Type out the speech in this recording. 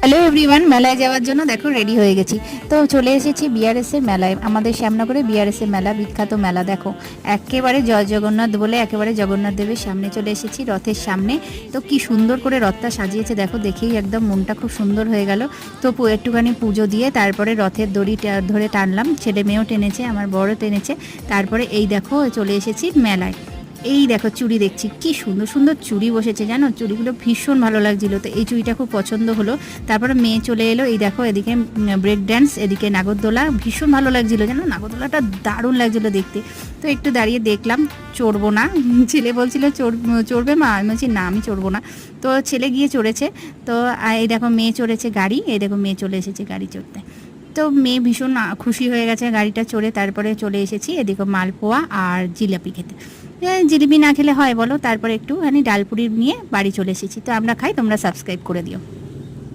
Hello everyone, মেলায় যাওয়ার জন্য দেখো রেডি হয়ে গেছি। তো চলে এসেছি বিআরএসের মেলায়। আমাদের শ্যামনগরে বিআরএসের মেলা, বিখ্যাত মেলা। দেখো একেবারে জয় জগন্নাথ বলে একেবারে জগন্নাথ দেবের সামনে চলে এসেছি, রথের সামনে। তো কি সুন্দর করে রথটা সাজিয়েছে দেখো, দেখেই একদম মনটা খুব সুন্দর হয়ে গেল। তো একটুখানি পুজো দিয়ে তারপরে রথের দড়ি ধরে টানলাম। ছেলে মেয়েও টেনেছে, আমার বড় টেনেছে। তারপরে এই দেখো চলে এসেছি মেলায়। এই দেখো চুড়ি দেখছি, কি সুন্দর সুন্দর চুড়ি বসেছে জানো, চুড়িগুলো ভীষণ ভালো লাগছিল। তো এই চুড়িটা খুব পছন্দ হলো। তারপরে মেয়ে চলে এলো, এই দেখো এদিকে ব্রেক ড্যান্স, এদিকে নাগরদোলা, ভীষণ ভালো লাগছিল জানো, নাগরদোলাটা দারুণ লাগছিল দেখতে। তো একটু দাঁড়িয়ে দেখলাম, চড়বো না। ছেলে বলছিল চড়বে মা, আমি বলছি না আমি চড়বো না। তো ছেলে গিয়ে চড়েছে। তো এই দেখো মেয়ে চড়েছে গাড়ি, এই দেখো মেয়ে চলে এসেছে গাড়ি চড়তে। তো মেয়ে ভীষণ খুশি হয়ে গেছে গাড়িটা চড়ে। তারপরে চলে এসেছি এদিকে মালপোয়া আর জিলাপি খেতে। জিলিপি না খেলে হয় বলো। তারপরে একটুখানি ডালপুরি নিয়ে বাড়ি চলে এসেছি। তো আমরা খাই, তোমরা সাবস্ক্রাইব করে দিও।